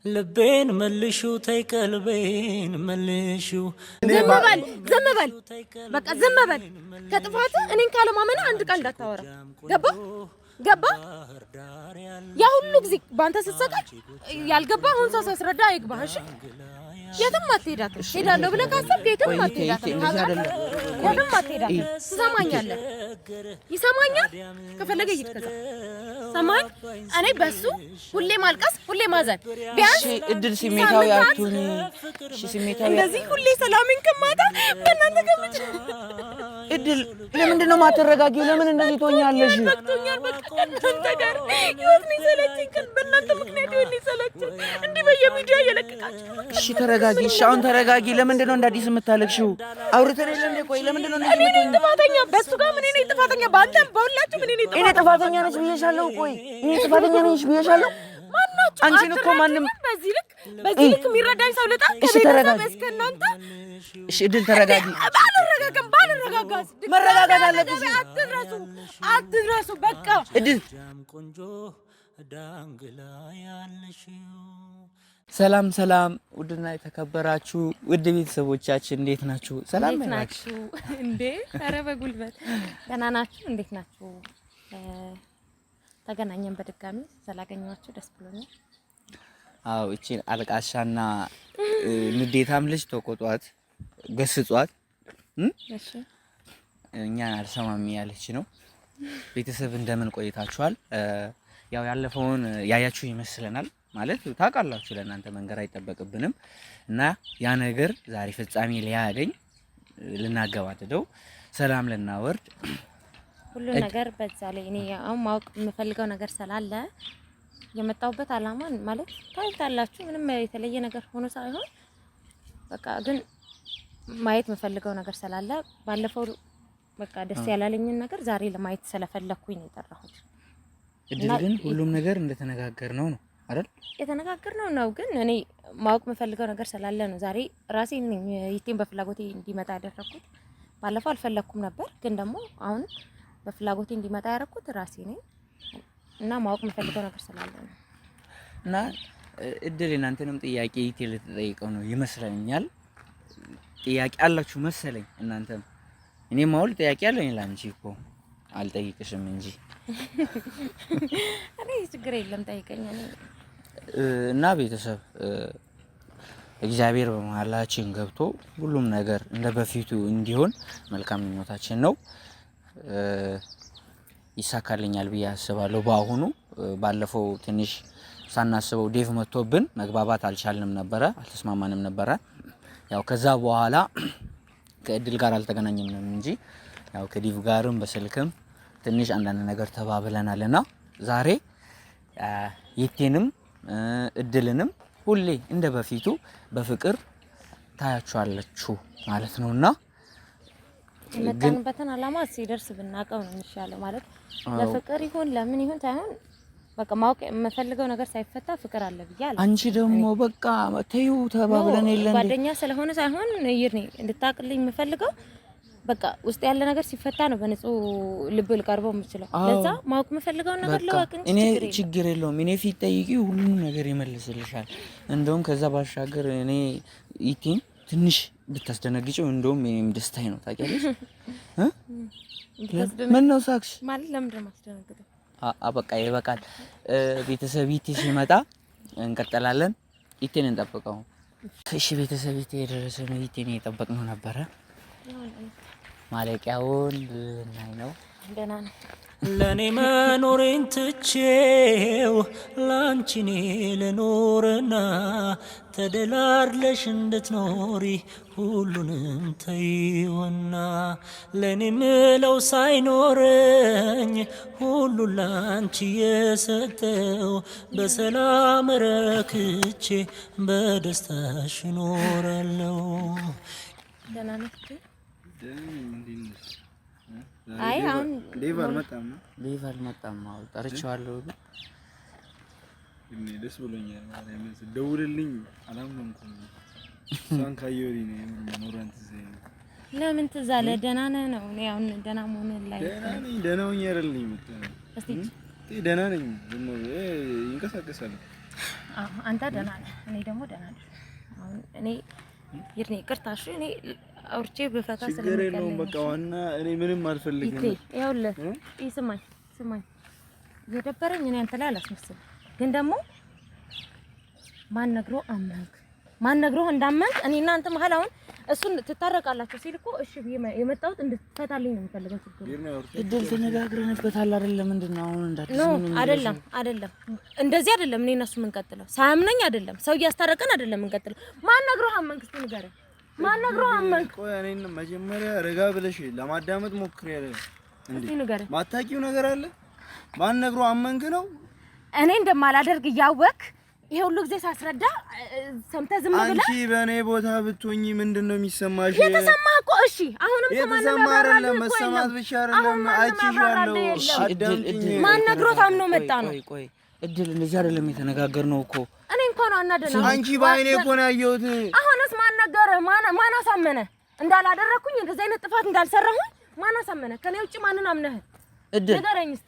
ልቤን መልሹ ተይ ቀልቤን መልሹ ዝም በል በቃ ዝም በል ከጥፋት እኔን ካለማመን አንድ ቃል እንዳታወራ ገባ ያ ሁሉ ጊዜ ባንተ ስትሰቃይ ያልገባ አሁን ሰው ሲያስረዳ አይግባህ እሺ የትም አትሄዳትም ሄዳለሁ ብለህ ካሰብክ የትም አትሄዳትም የትም አትሄዳትም ትሰማኛለህ ይሰማኛል ከፈለገ ይሄድ ከዛ ሰማኝ እኔ በሱ ሁሌ ማልቀስ ሁሌ ማዘን ቢያንስ እድል ስሜታዊ አትሁን እሺ ስሜታዊ እንደዚህ ሁሌ ሰላምን ከማታ በእናንተ ገምጭ እድል ለምንድን ነው ማትረጋጊው ለምን እንደዚህ ትሆኛለሽ በቅቶኛል በቃ ከእናንተ ጋር ህይወት ነው ሰለቸኝ ግን በእናንተ ምክንያት ይሆን ሰለቸኝ እንዲህ በየሚዲያ እየለቀቃችሁ እሺ ተረጋጊ እሺ አሁን ተረጋጊ ለምንድን ነው እንደ አዲስ የምታለቅሽው አውርተን የለ እንደ ቆይ ለምንድን ነው እንደዚህ እኔ ጥፋተኛ በሱ ጋር ምን እኔ ጥፋተኛ ባንተም በሁላችሁ ምን እኔ ጥፋተኛ ነሽ ብዬሻለሁ ቆይ እኔ ጥፋተኛ ነሽ ብዬሻለሁ ማናችሁ አንቺን እኮ ማንም በዚህ ልክ የሚረዳኝ ሰው ልጣ ከቤተሰብ እስከናንተ እሺ እድል ተረጋጊ ባልረጋጋስ መረጋጋት አለብሽ አትድረሱ በቃ እድል ቆንጆ ዳንግላ ያለሽው ሰላም ውድና የተከበራችሁ ውድ ቤተሰቦቻችን እንዴት ናችሁ? ሰላም ናችሁ እንዴ? ኧረ በጉልበት ደህና ናችሁ? እንዴት ናችሁ? ተገናኘን በድጋሚ ስላገኘኋችሁ ደስ ብሎኛል። አዎ እቺን አልቃሻና ንዴታም ልጅ ተቆጧት ገስጿት እሺ እኛን አልሰማም ያለች ነው። ቤተሰብ እንደምን ቆይታችኋል? ያው ያለፈውን ያያችሁ ይመስለናል ማለት ታውቃላችሁ ለእናንተ መንገር አይጠበቅብንም እና ያ ነገር ዛሬ ፍጻሜ ሊያገኝ ልናገባደደው ሰላም ልናወርድ ሁሉ ነገር በዛ ላይ እኔ አሁን ማወቅ የምፈልገው ነገር ስላለ የመጣሁበት አላማ ማለት ታውቃላችሁ ምንም የተለየ ነገር ሆኖ ሳይሆን በቃ ግን ማየት የምፈልገው ነገር ስላለ ባለፈው በቃ ደስ ያላለኝን ነገር ዛሬ ለማየት ስለፈለኩኝ ነው የጠራሁት። እድል ግን ሁሉም ነገር እንደተነጋገርነው ነው አይደል? የተነጋገርነው ነው ግን እኔ ማወቅ የምፈልገው ነገር ስላለ ነው ዛሬ ራሴን ይቴን በፍላጎቴ እንዲመጣ ያደረኩት። ባለፈው አልፈለኩም ነበር ግን ደግሞ አሁን በፍላጎቴ እንዲመጣ ያደረኩት ራሴ ነኝ እና ማወቅ የምፈልገው ነገር ስላለ ነው። እና እድል እናንተንም ጥያቄ ይቴ ልትጠይቀው ነው ይመስለኛል። ጥያቄ አላችሁ መሰለኝ እናንተም እኔም አሁን ጥያቄ አለኝ ላንቺ እኮ አልጠይቅሽም እንጂ እኔ ችግር የለም ጠይቀኝ እና ቤተሰብ እግዚአብሔር በመሃላችን ገብቶ ሁሉም ነገር እንደ በፊቱ እንዲሆን መልካም ምኞታችን ነው። ይሳካልኛል ብዬ አስባለሁ። በአሁኑ ባለፈው ትንሽ ሳናስበው ዴቭ መጥቶብን መግባባት አልቻልንም ነበር አልተስማማንም ነበር። ያው ከዛ በኋላ ከእድል ጋር አልተገናኘንም እንጂ ያው ከዴቭ ጋርም በስልክም ትንሽ አንዳንድ ነገር ተባብለናልና ዛሬ ይቴንም እድልንም ሁሌ እንደ በፊቱ በፍቅር ታያችኋላችሁ ማለት ነውና መጣንበትን አላማ ሲደርስ ብናቀው ነው የሚሻለው ማለት ለፍቅር ይሁን ለምን ይሁን ታይሆን በቃ ማወቅ የምፈልገው ነገር ሳይፈታ ፍቅር አለ ብያለሁ። አንቺ ደግሞ በቃ ተዩ ተባብለን የለን ጓደኛ ስለሆነ ሳይሆን ይርኔ እንድታቅልኝ የምፈልገው በቃ ውስጥ ያለ ነገር ሲፈታ ነው በንጹህ ልብ ልቀርበው የምችለው። ለዛ ማወቅ የምፈልገው ነገር ለዋቅን እኔ ችግር የለውም እኔ ፊት ጠይቂ ሁሉም ነገር ይመልስልሻል። እንደውም ከዛ ባሻገር እኔ ይቲን ትንሽ ብታስደነግጪው እንደውም እኔም ደስታዬ ነው ታውቂያለሽ። ምን ነው ሳክሽ ማለት ለምንድን ነው ማስደነግጠው? በቃ ይበቃል። ቤተሰብ ይቲ ሲመጣ እንቀጥላለን። ይቲን እንጠብቀው። እሺ ቤተሰብ ይቲ የደረሰ ነው። ይቲን እየጠበቅነው ነበረ። ማለቂያውን ልናይ ነው። ደህና ነው። ለኔ መኖሬን ትቼው ላንቺኔ ልኖርና ተደላርለሽ እንድትኖሪ ሁሉንም ተይውና ለኔ ምለው ሳይኖረኝ ሁሉ ላንቺ የሰጠው በሰላም ረክቼ በደስታሽ ኖራለሁ። ደህና ነህ? አይ አሁን ዴቭ አልመጣም አዎ ጠርቼዋለሁ ግን ደስ ብሎኛል ማለት ደውልልኝ አላመንኩም እሷን ካየሁኝ ነው መኖራን ትዘኝ ለምን ትዝ አለ ደህና ነህ ነው እኔ አሁን ደህና መሆን ላይ ደህና ነኝ አይደለም እስቲ ደህና ነኝ ዝም ይንቀሳቀሳል አንተ ደህና ነህ፣ እኔ ደግሞ ደህና ነኝ። አሁን እኔ ይርኔ ቅርታሽ እኔ አውርቼ በፈታ ስለምከለኝ በቃ ዋና እኔ ምንም አልፈልግም። ይኸውልህ ስማኝ የደበረኝ እኔ አንተ ላይ አላስመስልም፣ ግን ደግሞ ማን ነግሮ እንዳመንክ እኔ እና አንተ መሀል አሁን እሱን ትታረቃላችሁ ሲል እኮ እሺ ብዬ የመጣሁት እንድትፈታልኝ ነው የምፈልገው። እድል ተነጋግረንበታል አይደል? ምንድነው አሁን እንዳትስ አይደለም እንደዚህ አይደለም። እኔ እና እሱ የምንቀጥለው ሳያምነኝ አይደለም፣ ሰው እያስታረቀን አይደለም የምንቀጥለው። ማን ነግሮህ አመንክ? እስኪ ንገረኝ። ማን ነግሮህ አመንክ? ቆይ እኔን መጀመሪያ ረጋ ብለሽ ለማዳመጥ ሞክሪ አይደል እንዴ? እስኪ ንገረኝ። ማታውቂው ነገር አለ? ማን ነግሮህ አመንክ ነው? እኔ እንደማላደርግ እያወቅህ ይሄ ሁሉ ጊዜ ሳስረዳ ሰምተህ ዝም ብለህ አንቺ በእኔ ቦታ ብትሆኚ ምንድነው የሚሰማሽ? የተሰማህ እኮ እሺ፣ አሁንም የተሰማ አይደለም መሰማት ብቻ አይደለም። አይችሻለሁ። ማን ነግሮት አምኖ መጣ ነው? ቆይ እድል እንደዚህ አይደለም የተነጋገርነው እኮ። እኔ እንኳን አናደና አንቺ በአይኔ እኮ ነው ያየሁት። አሁንስ ማን ነገረህ? ማን አሳመነ እንዳላደረኩኝ እንደዚህ አይነት ጥፋት እንዳልሰራሁኝ? ማን አሳመነ? ከኔ ውጪ ማንን አምነህ? ንገረኝ እስቲ።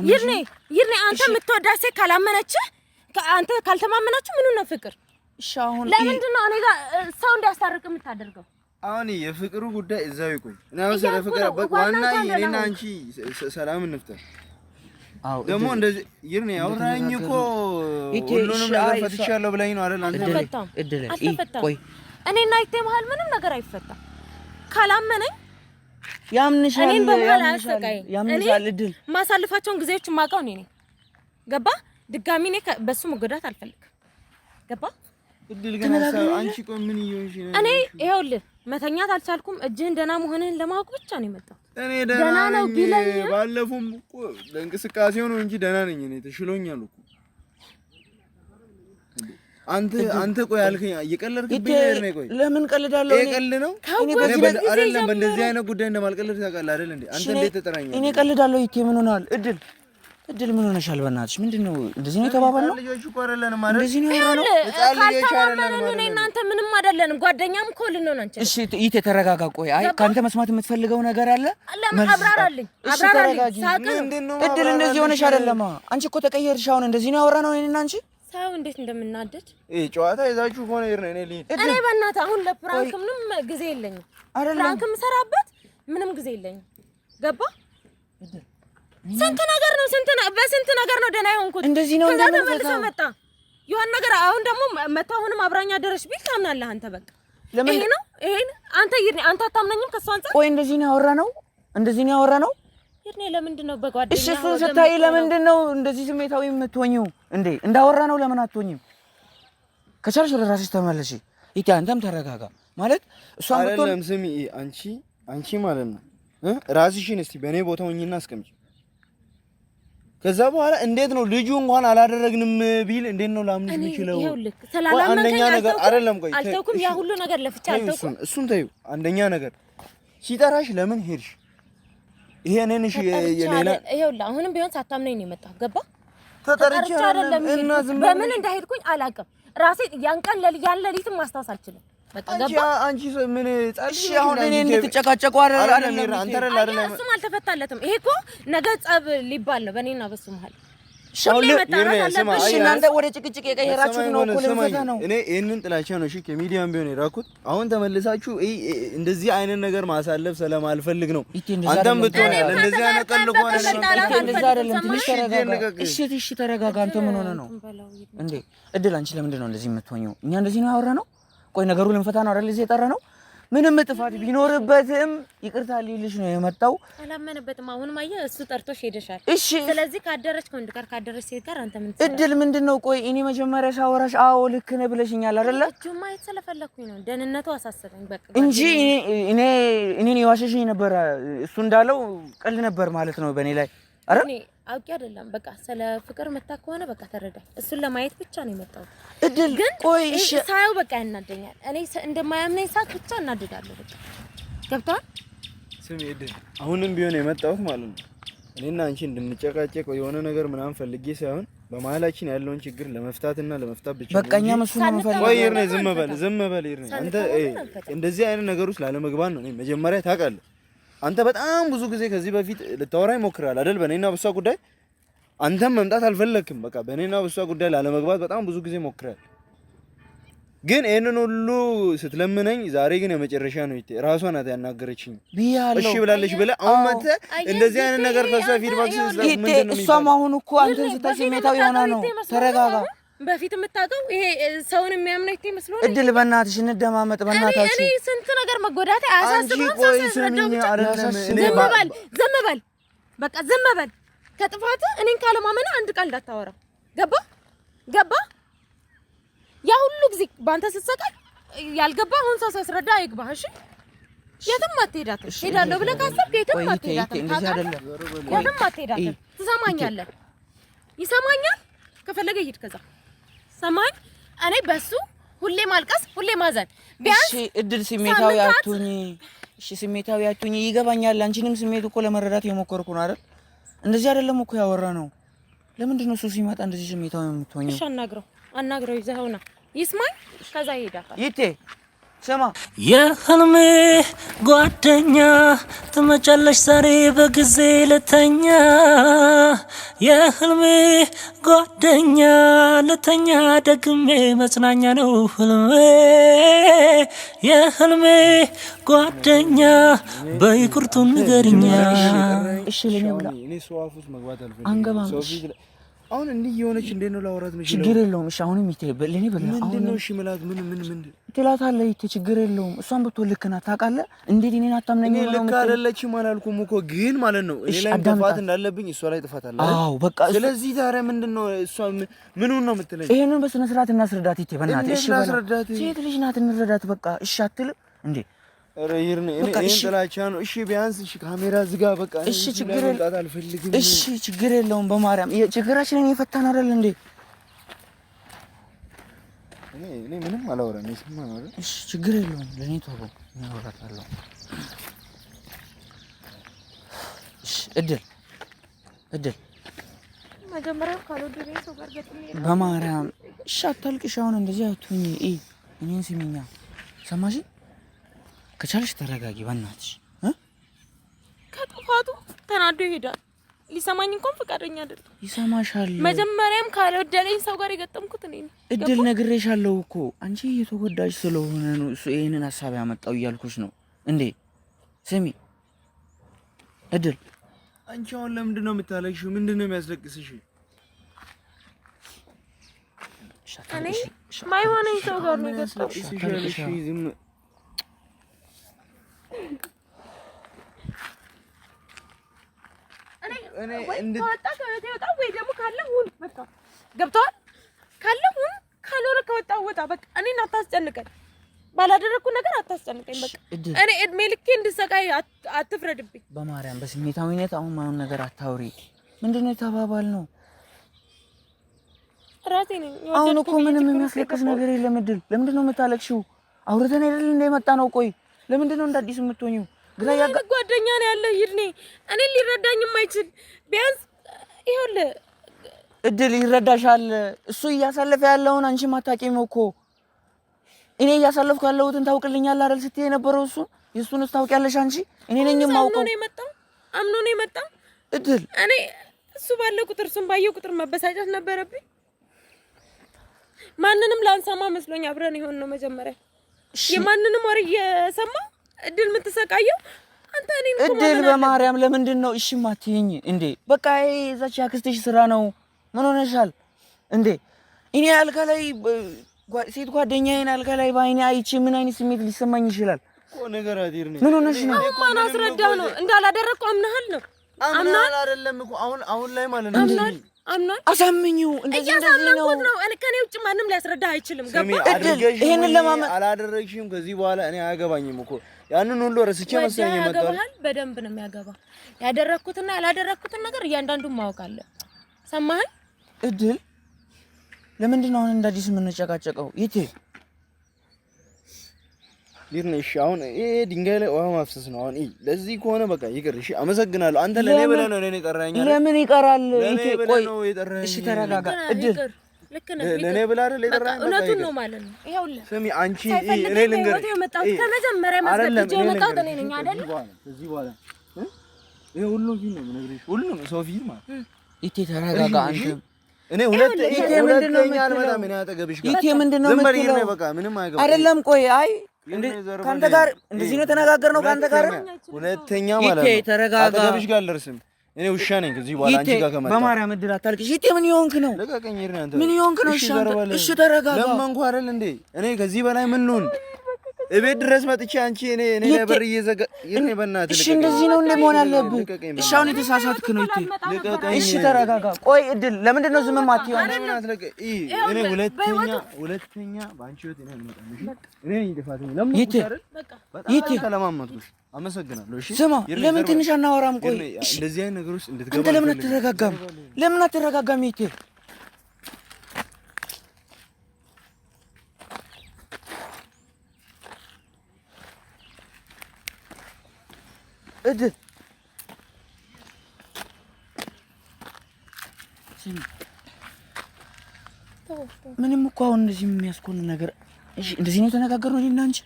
ይርኔ አንተ የምትወዳት ሴት ካላመነችህ አንተ ካልተማመናችሁ ምን ነው ፍቅር? እሺ አሁን ለምንድን ነው እኔ ጋር ሰው እንዲያስታርቅ የምታደርገው? አሁን የፍቅሩ ጉዳይ እዛው ይቆይ። እና ስለ ፍቅር ዋና እኔና አንቺ ሰላም እንፍጠር። አዎ ደግሞ እንደዚህ ይርኔ አውራኝ እኮ ሁሉንም ነገር ፈትቻለሁ ብለኝ ነው አይደል? አንተ ቆይ እኔና አይቴ መሀል ምንም ነገር አይፈታም። ካላመነኝ ያምንሻል። እኔን በመሀል አያሰቃይኝ። ያምንሻል። እድል ማሳልፋቸውን ጊዜዎች የማውቀው እኔ ነኝ። ገባ? ድጋሚ እኔ በሱ መጎዳት አልፈልግም። ገባ? እድል ግን አንቺ ቆይ ምን ይሆንሽ ነው? እኔ ይኸውልህ መተኛት አልቻልኩም። እጅህን ደህና መሆንህን ለማወቅ ብቻ ነው የመጣሁት። እኔ ደህና ነው ቢለኝ ባለፉም እኮ ለእንቅስቃሴው ነው እንጂ ደህና ነኝ እኔ ተሽሎኛል እኮ። አንተ ቆይ አልከኝ እየቀለድክብኝ ነው። ቆይ ለምን ቀልዳለሁ? እኔ ቀልድ ነው አይደለም። በእንደዚህ አይነት ጉዳይ እንደማልቀልድ ታውቃለህ አይደል እንዴ? አንተ እንዴት ተጠራኛለህ? እኔ ቀልዳለሁ። ይቴ ምን ሆነሃል? እድል ምን ሆነሻል? በእናትሽ ምንድነው? እንደዚህ ነው የተባባልነው? ልጆች እኮ አይደለንም ማለት እንደዚህ ነው ያወራነው። እኔ እናንተ ምንም አይደለንም። ጓደኛም እኮ ልንሆን አንቺ። እሺ ይቴ ተረጋጋ። ቆይ አይ ካንተ መስማት የምትፈልገው ነገር አለ? አብራራልኝ። እድል እንደዚህ ሆነሽ አይደለም። አንቺ እኮ ተቀየርሽ። አሁን እንደዚህ ነው ያወራነው እኔና አንቺ። ሳው እንዴት እንደምናደድ ጨዋታ ይዛችሁ ሆነ ይርነ እኔ ልሂድ። እኔ በእናትህ አሁን ለፕራንክ ምንም ጊዜ የለኝም። ፕራንክ የምሰራበት ምንም ጊዜ የለኝም። ገባ? ስንት ነገር ነው ደህና የሆንኩት። እንደዚህ ነው እንደተመልሶ መጣ የሆነ ነገር። አሁን ደግሞ መጣ። አሁንም አብራኛ ደረሽ ቢል ታምናለህ አንተ። በቃ ይሄ ነው አንተ ይርኔ አንተ አታምነኝም ከሷ አንተ። ቆይ እንደዚህ ነው ያወራነው ይርኔ። ለምንድን ነው በጓደኛ እሺ እሱን ስታይ ለምንድን ነው እንደዚህ ስሜታዊ የምትሆኚው እንዴ? እንዳወራነው ለምን አትሆኚም? ከቻልሽ ወደ ራስሽ ተመለሺ። ይሄ አንተም ተረጋጋ ማለት እሷን ብትሆን አይደለም። ስሚ አንቺ ማለት ነው ራስሽን እስቲ በእኔ ቦታ ሆኝና አስቀምጪ። ከዛ በኋላ እንዴት ነው ልጁ እንኳን አላደረግንም ቢል እንዴት ነው ላምንሽ የምችለው? አንደኛ ነገር አይደለም። ቆይ አልተውኩም። ያ ሁሉ ነገር ለፍቻ አልተውኩም። እሱን ተይው። አንደኛ ነገር ሲጠራሽ ለምን ሄድሽ? ይሄ እኔንሽ የሌላ ይኸውልህ፣ አሁንም ቢሆን ሳታምነኝ ነው የመጣው። ገባ? ተጠርቼ አይደለም እና ዝም ብለህ በምን እንዳሄድኩኝ አላውቅም። ራሴ ያን ቀን ያን ሌሊትም ማስታወስ አልችልም። በቃ ገባ? አንቺ ምን ጻልሽ? አሁን እኔ እንድትጨቃጨቁ አይደለም። አንተ አይደለም እሱም አልተፈታለትም። ይሄ እኮ ነገ ጸብ ሊባል ነው በእኔና በሱ መሀል። እናንተ ወደ ጭቅጭቅ የቀየራችሁት ነው እኮ ለፈታ ነው። እኔ ይሄንን ጥላቻ ነው እሺ ከሚዲያም ቢሆን የራኩት። አሁን ተመልሳችሁ እንደዚህ አይነት ነገር ማሳለፍ ስለማልፈልግ ነው። አንተም ብትሆን እንደዚህ አይነት ቀልድ ሆነ እንደዛ አይደለም። ትንሽ ተረጋጋ። እሺ ተረጋጋ። አንተ ምን ሆነ ነው እንዴ? እድል አንቺ ለምንድን ነው እንደዚህ የምትሆኚው? እኛ እንደዚህ ነው ያወራነው። ቆይ ነገሩ ልንፈታ ነው አይደል? እዚህ የጠራነው ምንም ጥፋት ቢኖርበትም ይቅርታ ሊልሽ ነው የመጣው። አላመነበትም። አሁንም አየህ እሱ ጠርቶሽ ሄደሻል። እሺ ስለዚህ ካደረች ከወንድ ጋር ካደረች ሴት ጋር አንተ ምን እድል ምንድነው? ቆይ እኔ መጀመሪያ ሳወራሽ አዎ ልክ ነህ ብለሽኛል አይደለ? እጁማ ስለፈለኩኝ ነው ደህንነቱ አሳሰበኝ በቃ እንጂ እኔን የዋሸሽኝ ነበር። እሱ እንዳለው ቀልድ ነበር ማለት ነው በእኔ ላይ አይደል? አውቄ አይደለም። በቃ ስለ ፍቅር መታ ከሆነ በቃ ተረዳኝ። እሱን ለማየት ብቻ ነው የመጣሁት። እድል ግን ቆይ እሺ ሳየው በቃ ያናደኛል። እኔ እንደማያምነኝ ሳት ብቻ እናድዳለሁ። በቃ ገብቷል። ስሚ እድል፣ አሁንም ቢሆን የመጣሁት ማለት ነው እኔና አንቺ እንድንጨቃጨቅ የሆነ ነገር ምናምን ፈልጌ ሳይሆን በመሀላችን ያለውን ችግር ለመፍታትና ለመፍታት ብቻ ነው። በቃኛ መስሎ ነው ፈልጌ። ቆይ ይርኔ ዝም በል ይርኔ። አንተ እንደዚህ አይነት ነገር ውስጥ ላለመግባት ነው እኔ መጀመሪያ ታውቃለህ። አንተ በጣም ብዙ ጊዜ ከዚህ በፊት ልታወራኝ ሞክረሃል አይደል? በእኔና በሷ ጉዳይ አንተም መምጣት አልፈለክም። በቃ በእኔና በሷ ጉዳይ ላለመግባት በጣም ብዙ ጊዜ ሞክረሃል። ግን ይሄንን ሁሉ ስትለምነኝ ዛሬ ግን የመጨረሻ ነው። ራሷ ናት ያናገረችኝ። እሺ ብላለች ብለህ አሁን መተህ እንደዚህ አይነት ነገር ከሷ ፊድባክ ስትሰጥ ምንድን ነው? እሷም አሁን እኮ አንተን ስታይ ስሜታዊ ሆና ነው። ተረጋጋ። በፊት የምታውቀው ይሄ ሰውን የሚያምነው ይቴ መስሎ ነው። እድል በእናትሽ እንደማመጥ በእናታችሁ። እኔ ስንት ነገር መጎዳቴ አያሳስብም። ዝም በል በቃ ዝም በል። ከጥፋትህ እኔን ካለማመን አንድ ቃል እንዳታወራ። ገባ? ያ ሁሉ ጊዜ ባንተ ስትሰቃይ ያልገባ አሁን ሰው ሲያስረዳ አይግባህ። እሺ የትም አትሄዳትም። ሄዳለሁ ብለህ ካሰብክ የትም አትሄዳትም። የትም አትሄዳትም። ትሰማኛለህ? ይሰማኛል? ከፈለገ ይሄድ ከዛ ሰማኝ። እኔ በሱ ሁሌ ማልቀስ ሁሌ ማዘን ቢያንስ እሺ እድል ስሜታዊ አትሁኚ። እሺ ስሜታዊ አትሁኚ። ይገባኛል። አንቺንም ስሜት እኮ ለመረዳት የሞከርኩ ነው አይደል? እንደዚህ አይደለም እኮ ያወራ ነው። ለምንድን ነው እሱ ሲመጣ እንደዚህ ስሜታዊ የምትሆኚው? እሺ አናግረው ይዘኸውና ይስማኝ። ከዛ ይሄዳታል። ይቴ ስማ፣ የህልሜ ጓደኛ ትመጫለሽ ዛሬ በጊዜ ልተኛ። የህልሜ ጓደኛ ልተኛ ደግሜ መጽናኛ ነው ህልሜ። የህልሜ ጓደኛ በይቁርጡን ንገሪኛ። እሺ ለኔ ብላ እኔ ሰው አፍ ውስጥ መግባት አልፈልግም። አንገባም። አሁን እንዲህ የሆነች እንዴት ነው ላወራት ነው? ችግር የለውም። እሺ አሁንም ይተበል ለኔ በላ ምንድን ነው? እሺ ምላት ምን ትላታለህ? ይቴ ችግር የለውም። እሷን ብትወል ልክ ናት ታውቃለህ። እንዴት እኔን አታምነኝ ነው? ልክ አይደለችም አላልኩም እኮ ግን ማለት ነው እኔ ላይ ጥፋት እንዳለብኝ እሷ ላይ ጥፋት አለ። አዎ በቃ ስለዚህ ታዲያ ምንድነው እሷ ምኑን ነው የምትለኝ? ይሄንን በስነ ስርዓት እናስረዳት። ይቴ በእናትህ እሺ በላ ሴት ልጅ ናት እንረዳት። በቃ እሺ አትልም እንዴ? ኧረ ይርኔ እኔ ጥላቻ ነው። እሺ ቢያንስ እሺ ካሜራ ዝጋ በቃ። እሺ ችግር የለውም። እሺ ችግር የለውም። በማርያም ችግራችንን እየፈታን አይደል እንዴ? እኔ ምንም አላወራም። ይስማ ነው አይደል? እሺ ችግር የለውም። ለኔ ተወው እናወራታለሁ። እሺ እድል መጀመሪያ ካልወደደኝ ሰው ጋር ገጥሜ በማርያም እሺ አታልቅሽ። አሁን እንደዚህ አትሁኚ። እኔን ስሚኛ ሰማሽ? ከቻልሽ ተረጋጊ በእናትሽ። ከጥፋቱ ተናዶ ይሄዳል። ሊሰማኝ እንኳን ፈቃደኛ አይደለም። ይሰማሻል። መጀመሪያም ካልወደደኝ ሰው ጋር የገጠምኩት እኔ ነኝ። እድል ነግሬሻለሁ እኮ አንቺ የተጎዳሽ ስለሆነ ነው እሱ ይሄንን ሐሳብ ያመጣው እያልኩሽ ነው እንዴ። ስሚ እድል፣ አንቺ አሁን ለምንድን ነው የምታለቅሽው? ምንድን ነው የሚያስለቅስሽ? እኔ ማይሆነኝ ሰው ጋር ነው የገጠምኩት። ዝም እኔ ከወጣ ከወጣ ወይ ደግሞ ካለ ሁን በቃ ገብቶሃል? ካለ ሁን፣ ካልሆነ ከወጣ ወጣ በቃ። እኔን አታስጨንቀኝ፣ ባላደረኩ ነገር አታስጨንቀኝ። በቃ እኔ እድሜ ልኬ እንድሰቃይ አትፍረድብኝ። በማርያም በስሜታዊነት አሁን ማን ነገር አታውሪ። ምንድነው የተባባልነው? ራሴ ነኝ። አሁን እኮ ምንም የሚያስለቅስ ነገር የለም። እድል ለምንድን ነው የምታለቅሽው? አውርተን አይደል እንደ መጣ ነው። ቆይ ለምንድን ነው እንደ አዲስ የምትሆኚው? ግራ ጓደኛ ነው ያለው ይድኔ እኔ ሊረዳኝ የማይችል ቢያንስ ይኸውልህ እድል ይረዳሻል። እሱ እያሳለፈ ያለውን አንቺ ማታውቂም እኮ እኔ እያሳለፍኩ ያለሁትን ታውቅልኛለህ አይደል ስትይ የነበረው እሱ የእሱንስ ታውቂያለሽ አንቺ። እኔ ነኝ የማውቀው። አምኖ ነው የመጣው እድል። እኔ እሱ ባለ ቁጥር እሱን ባየው ቁጥር መበሳጨት ነበረብኝ። ማንንም ላንሰማ መስሎኝ አብረን ይሆን ነው መጀመሪያ የማንንም ወሬ እየሰማ እድል የምትሰቃየው አንተ። እኔ እድል በማርያም ለምንድን ነው እሺ ማትይኝ እንዴ? በቃ ይሄ እዛች ያክስትሽ ስራ ነው። ምን ሆነሻል እንዴ? እኔ አልጋ ላይ ሴት ጓደኛዬን አልጋ ላይ ባይኔ አይቼ ምን አይነት ስሜት ሊሰማኝ ይችላል እኮ? ነገር አዲር ነው። ምን ሆነሽ ነው? ማን አስረዳህ ነው? እንዳላደረኩ አምናሃል ነው? አምናሃል አይደለም እኮ አሁን ላይ ማለት ነው። አምናል አሳምኚው። እንደዚህ ነው። እኔ ከኔ ውጭ ማንም ሊያስረዳህ አይችልም። ገባ? ይሄንን ለማመን አላደረግሽም። ከዚህ በኋላ እኔ አያገባኝም እኮ ያንን ሁሉ ረስቼ መሰለኝ የመጣው። በደንብ ነው የሚያገባ። ያደረኩትና ያላደረኩትን ነገር እያንዳንዱን ማወቅ አለ። ሰማኸኝ? እድል ለምንድን ነው አሁን እንደ አዲስ የምንጨቃጨቀው? ይቴ ይርነሽ አሁን ይሄ ድንጋይ ላይ ውሃ ማፍሰስ ነው። አሁን ለዚህ ከሆነ በቃ ይቅር። እሺ አመሰግናለሁ። አንተ ለኔ ብለህ ነው ለኔ ጠራኸኝ። ለምን ይቀራል? ይቴ ቆይ እሺ ተረጋጋ። እድል ልክ ነህ። ለኔ ብለህ አይደል የጠራኸኝ? እውነቱን ነው ማለት ነው። ይኸውልህ ስሚ አንቺ እኔ ልንገርሽ ከመጀመሪያ ማስረጃ የመጣሁት እኔ ነኝ አይደል? ከዚህ በኋላ ይሄ ሁሉም ፊልም ነው የምነግርሽ። ሁሉም ሰው ፊልም ማለት ኢቴ ተረጋጋ አንተ እኔ ሁለተኛ አልመጣም እኔ አጠገብሽ ጋር ኢቴ ምንድነው የምትለው በቃ ምንም አይገባም አይደለም ቆይ አይ ካንተ ጋር እንደዚህ ነው ተነጋገርነው ካንተ ጋር ሁለተኛ ማለት ነው ኢቴ ተረጋጋ አጠገብሽ ጋር አልደርስም እኔ ውሻ ነኝ ከዚህ በኋላ አንቺ ጋር ከመጣ በማርያም እድል አታልቅሽ ኢቴ ምን ይሆንክ ነው ለቀቀኝ ይርና አንተ ምን ይሆንክ ነው እሺ ተረጋጋ ለምን አይደል እንዴ እኔ ከዚህ በላይ ምን ልሁን እቤት ድረስ መጥቼ አንቺ እኔ ለበር እየዘጋ ይርኔ በእናትህ እሺ እንደዚህ ነው እንደሆን ያለብህ እሺ አሁን የተሳሳትክ ነው ኢቴ እሺ ተረጋጋ ቆይ እድል ለምንድን ነው ዝም ማትይው እኔ ሁለተኛ ባንቺ ወጥ እኔ አልመጣም እኔ ነኝ ጥፋተኛ ለምን ኢቴ ተለማመጥኩሽ አመሰግናለሁ እሺ ስማ ለምን ትንሽ አናወራም ቆይ እንደዚህ አይነት ነገር ውስጥ እንድትገባ አንተ ለምን አትረጋጋም ኢቴ እድል ምንም እኮ አሁን እንደዚህ የሚያስኮን ነገር እሺ እንደዚህ ነው ተነጋገርነው እኔና አንቺ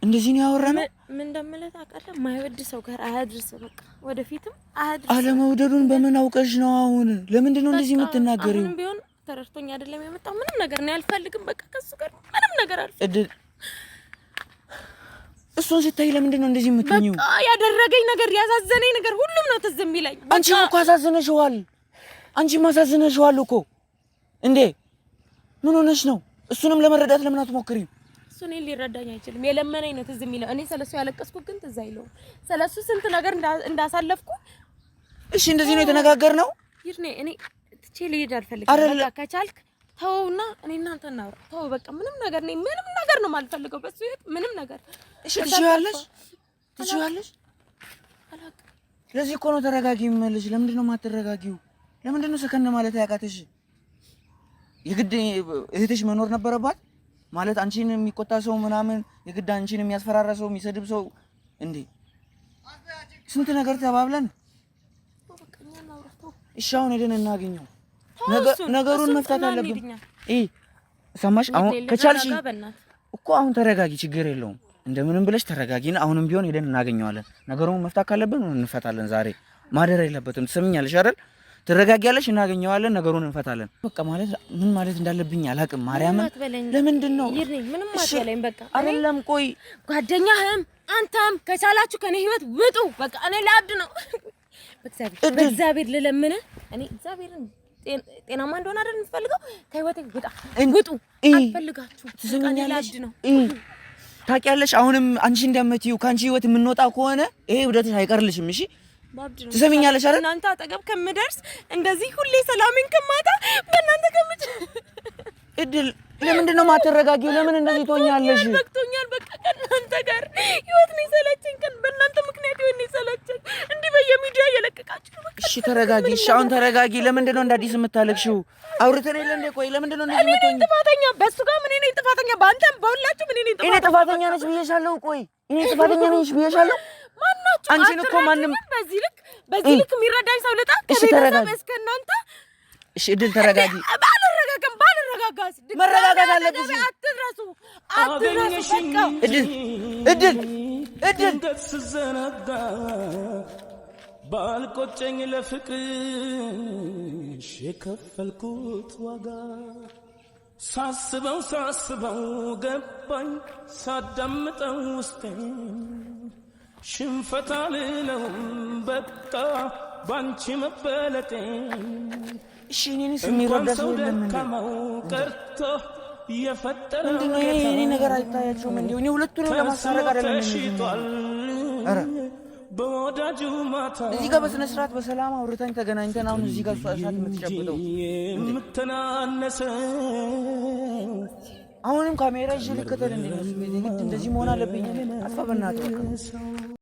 እንደዚህ ነው ያወራነው ምን እንደምልህ ታውቃለህ ማይወድ ሰው ጋር አያድርስ በቃ ወደፊትም አያድርስ አለመውደዱን በምን አውቀሽ ነው አሁን ለምንድን ነው እንደዚህ የምትናገሪው ምንም ቢሆን ተረድቶኝ አይደለም የመጣው ምንም ነገር ነው ያልፈልግም በቃ ከሱ ጋር ምንም ነገር አልፈልግም እድል እሱን ስታይ ለምንድን ነው እንደዚህ የምትሆኚው በቃ ያደረገኝ ነገር ያሳዘነኝ ነገር ሁሉም ነው ትዝ የሚለኝ አንቺም እኮ አሳዝነሽዋል አንቺም አሳዝነሽዋል እኮ እንዴ ምን ሆነሽ ነው እሱንም ለመረዳት ለምን አትሞክሪም እሱ እኔን ሊረዳኝ አይችልም የለመነኝ ነው ትዝ የሚለው እኔ ስለሱ ያለቀስኩት ግን ትዝ አይለውም ስለሱ ስንት ነገር እንዳሳለፍኩ እሺ እንደዚህ ነው የተነጋገርነው ይርኔ እኔ ትቼ ልሄድ አልፈልግም በቃ ከቻልክ ተውና እኔ እናንተ እናውራ ተው በቃ ምንም ነገር ነው የማልፈልገው በሱ ይሄድ ምንም ነገር እሺ ትችያለሽ ለዚህ እኮ ነው ተረጋጊ የምልሽ ለምንድን ነው የማትረጋጊው ለምንድን ነው ሰከነ ማለት ያቃተሽ የግድ እህትሽ መኖር ነበረባት ማለት አንቺን የሚቆጣ ሰው ምናምን የግድ አንቺን የሚያስፈራራ ሰው የሚሰድብ ሰው እንዴ ስንት ነገር ተባብለን እሺ አሁን ሄደን እናገኘው ነገሩን መፍታት አለብን ሰማሽ አሁን ከቻልሽ እኮ አሁን ተረጋጊ ችግር የለውም እንደምንም ብለሽ ተረጋጊና አሁንም ቢሆን ሄደን እናገኘዋለን ነገሩን መፍታት ካለብን እንፈታለን ዛሬ ማደር የለበትም ትሰምኛለሽ አይደል ትረጋጊያለሽ እናገኘዋለን ነገሩን እንፈታለን በቃ ማለት ምን ማለት እንዳለብኝ አላቅም ማርያም ለምንድን ነው ይርኔ ምንም አትበለኝ በቃ አይደለም ቆይ ጓደኛህም አንተም ከቻላችሁ ከኔ ህይወት ውጡ በቃ እኔ ላብድ ነው በእግዚአብሔር ልለምን እኔ እግዚአብሔርን ጤናማ እንደሆነ አይደል የምትፈልገው ከህይወቴ ውጡ አትፈልጋችሁ ትሰሚኛለሽ ታውቂያለሽ አሁንም አንቺ እንደምትዩ ካንቺ ህይወት የምንወጣ ከሆነ ይሄ ውደትሽ አይቀርልሽም እሺ ትሰሚኛለሽ አይደል እናንተ አጠገብ ከምደርስ እንደዚህ ሁሌ ሰላሜን ከማታ በእናንተ ከምት እድል ለምንድን ነው የማትረጋጊው ለምን እንደዚህ ትሆኛለሽ በቅቶኛል በቃ ከእናንተ ጋር ህይወት ነው የሰለቸኝ በእናንተ ምክንያት ይሆን የሰለቸኝ እንዲህ በየሚዲያ እየለቀቃችሁ ነው እሺ ተረጋጊ እሺ አሁን ተረጋጊ ለምንድን ነው እንደ አዲስ የምታለቅሽው አውርተን የለ እንደ ቆይ ለምንድን ነው እንደዚህ የምትሆኚው ጥፋተኛ በሱ ጋር ምን እኔ ጥፋተኛ በአንተም በሁላችሁም እኔ ጥፋተኛ ነሽ ብዬሻለሁ ቆይ እኔ ጥፋተኛ ነሽ ብዬሻለሁ ማናችሁ አንቺን እኮ ማንም በዚህ ልክ የሚረዳኝ ሰው ልጣ እሺ ተረጋጊ እስከ እናንተ እሺ እድል ተረጋጊ ባልረጋጋስ መረጋጋት አለብሽ አትድረሱ እድል እንደተዘናጋ ባልቆጨኝ ለፍቅርሽ የከፈልኩት ዋጋ ሳስበው ገባኝ ሳዳምጠው ውስጤን ሽንፈት አልለውም በቃ ባንቺ መበለጤን እሺ እኔንስ የሚረዳ ሰው የለም ቀርቶ የፈጠረ ምንድን ነው የኔ ነገር አይታያቸውም እንዴ እኔ ሁለቱንም ለማሳረቅ አይደለም ኧረ በወዳጁ ማታ እዚህ ጋር በስነ ስርዓት በሰላም አውርተን ተገናኝተን አሁን እዚህ ጋር እሷ የምትጨብጠው የምትናነሰው አሁንም ካሜራ ይዤ ልከተል እንዴ እንደዚህ መሆን አለብኝ አጥፋ በእናትህ